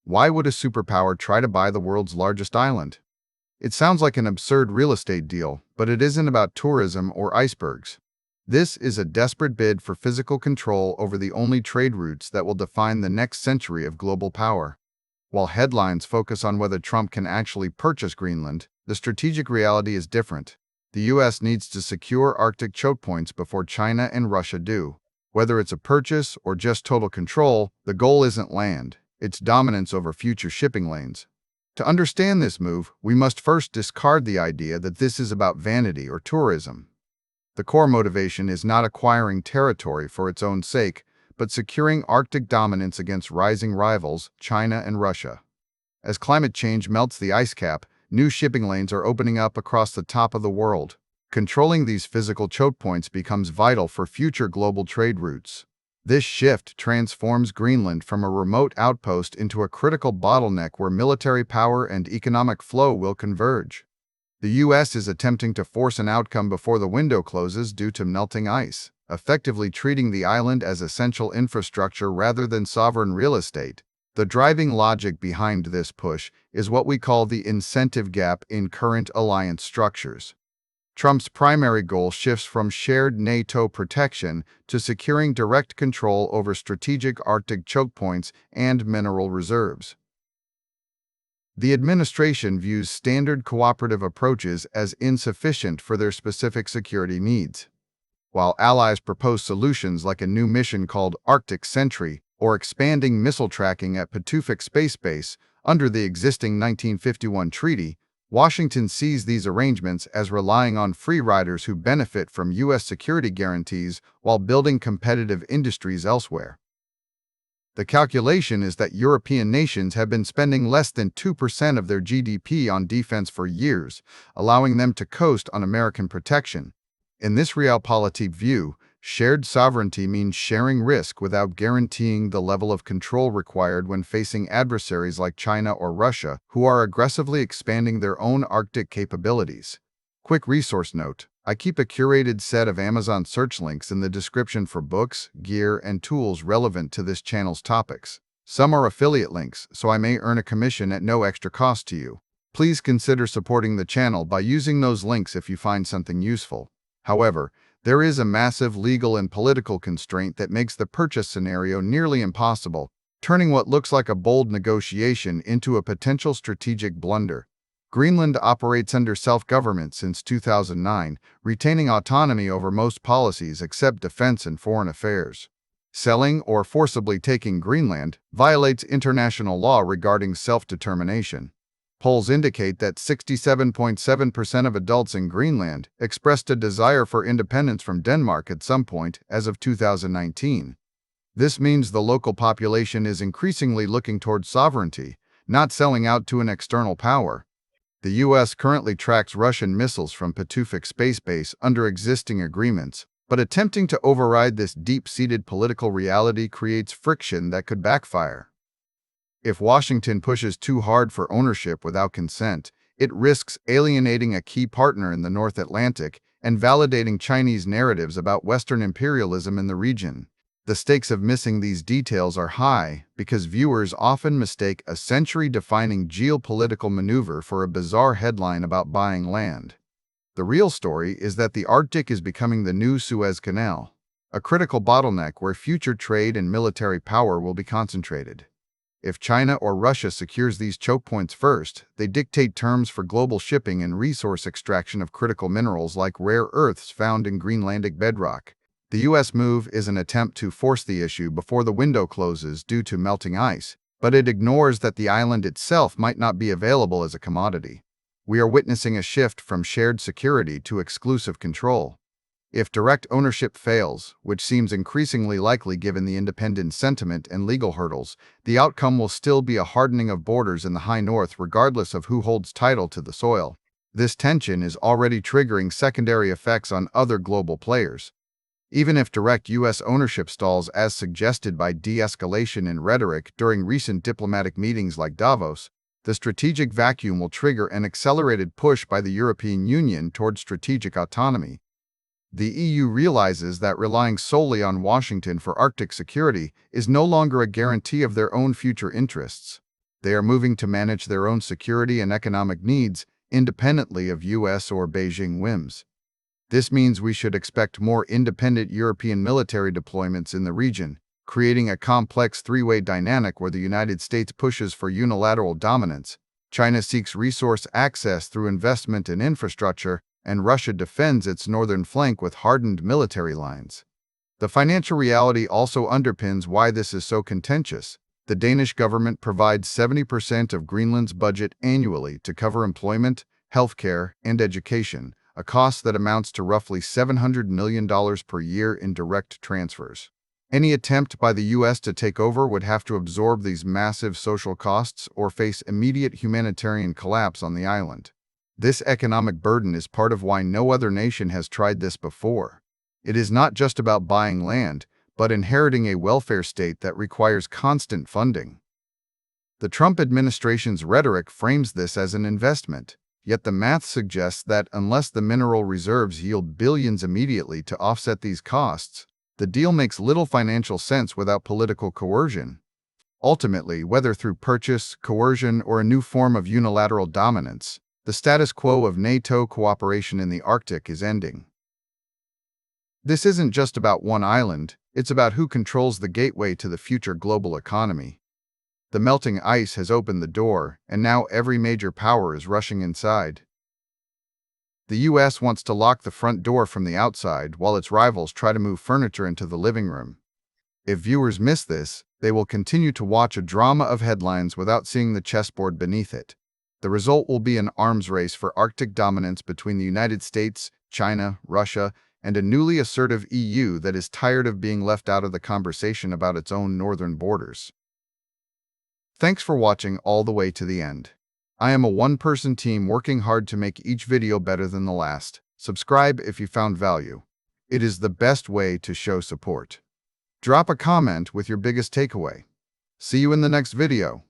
Why would a superpower try to buy the world's largest island? It sounds like an absurd real estate deal, but it isn't about tourism or icebergs. This is a desperate bid for physical control over the only trade routes that will define the next century of global power. While headlines focus on whether Trump can actually purchase Greenland, the strategic reality is different. The U.S. needs to secure Arctic choke points before China and Russia do. Whether it's a purchase or just total control, the goal isn't land, it's dominance over future shipping lanes. To understand this move, we must first discard the idea that this is about vanity or tourism. The core motivation is not acquiring territory for its own sake, but securing Arctic dominance against rising rivals, China and Russia. As climate change melts the ice cap, new shipping lanes are opening up across the top of the world. Controlling these physical choke points becomes vital for future global trade routes. This shift transforms Greenland from a remote outpost into a critical bottleneck where military power and economic flow will converge. The U.S. is attempting to force an outcome before the window closes due to melting ice, effectively treating the island as essential infrastructure rather than sovereign real estate. The driving logic behind this push is what we call the incentive gap in current alliance structures. Trump's primary goal shifts from shared NATO protection to securing direct control over strategic Arctic choke points and mineral reserves. The administration views standard cooperative approaches as insufficient for their specific security needs. While allies propose solutions like a new mission called Arctic Sentry or expanding missile tracking at Patuxent Space Base under the existing 1951 treaty, Washington sees these arrangements as relying on free riders who benefit from U.S. security guarantees while building competitive industries elsewhere. The calculation is that European nations have been spending less than 2% of their GDP on defense for years, allowing them to coast on American protection. In this realpolitik view, shared sovereignty means sharing risk without guaranteeing the level of control required when facing adversaries like China or Russia, who are aggressively expanding their own Arctic capabilities. Quick resource note: I keep a curated set of Amazon search links in the description for books, gear, and tools relevant to this channel's topics. Some are affiliate links, so I may earn a commission at no extra cost to you. Please consider supporting the channel by using those links if you find something useful. However, there is a massive legal and political constraint that makes the purchase scenario nearly impossible, turning what looks like a bold negotiation into a potential strategic blunder. Greenland operates under self-government since 2009, retaining autonomy over most policies except defense and foreign affairs. Selling or forcibly taking Greenland violates international law regarding self-determination. Polls indicate that 67.7% of adults in Greenland expressed a desire for independence from Denmark at some point as of 2019. This means the local population is increasingly looking towards sovereignty, not selling out to an external power. The U.S. currently tracks Russian missiles from Patuxent Space Base under existing agreements, but attempting to override this deep-seated political reality creates friction that could backfire. If Washington pushes too hard for ownership without consent, it risks alienating a key partner in the North Atlantic and validating Chinese narratives about Western imperialism in the region. The stakes of missing these details are high because viewers often mistake a century-defining geopolitical maneuver for a bizarre headline about buying land. The real story is that the Arctic is becoming the new Suez Canal, a critical bottleneck where future trade and military power will be concentrated. If China or Russia secures these choke points first, they dictate terms for global shipping and resource extraction of critical minerals like rare earths found in Greenlandic bedrock. The U.S. move is an attempt to force the issue before the window closes due to melting ice, but it ignores that the island itself might not be available as a commodity. We are witnessing a shift from shared security to exclusive control. If direct ownership fails, which seems increasingly likely given the independent sentiment and legal hurdles, the outcome will still be a hardening of borders in the high north regardless of who holds title to the soil. This tension is already triggering secondary effects on other global players. Even if direct U.S. ownership stalls as suggested by de-escalation and rhetoric during recent diplomatic meetings like Davos, the strategic vacuum will trigger an accelerated push by the European Union toward strategic autonomy. The EU realizes that relying solely on Washington for Arctic security is no longer a guarantee of their own future interests. They are moving to manage their own security and economic needs independently of US or Beijing whims. This means we should expect more independent European military deployments in the region, creating a complex three-way dynamic where the United States pushes for unilateral dominance, China seeks resource access through investment in infrastructure, and Russia defends its northern flank with hardened military lines. The financial reality also underpins why this is so contentious. The Danish government provides 70% of Greenland's budget annually to cover employment, healthcare, and education, a cost that amounts to roughly $700 million per year in direct transfers. Any attempt by the US to take over would have to absorb these massive social costs or face immediate humanitarian collapse on the island. This economic burden is part of why no other nation has tried this before. It is not just about buying land, but inheriting a welfare state that requires constant funding. The Trump administration's rhetoric frames this as an investment, yet the math suggests that unless the mineral reserves yield billions immediately to offset these costs, the deal makes little financial sense without political coercion. Ultimately, whether through purchase, coercion, or a new form of unilateral dominance, the status quo of NATO cooperation in the Arctic is ending. This isn't just about one island, it's about who controls the gateway to the future global economy. The melting ice has opened the door, and now every major power is rushing inside. The US wants to lock the front door from the outside while its rivals try to move furniture into the living room. If viewers miss this, they will continue to watch a drama of headlines without seeing the chessboard beneath it. The result will be an arms race for Arctic dominance between the United States, China, Russia, and a newly assertive EU that is tired of being left out of the conversation about its own northern borders. Thanks for watching all the way to the end. I am a one-person team working hard to make each video better than the last. Subscribe if you found value. It is the best way to show support. Drop a comment with your biggest takeaway. See you in the next video.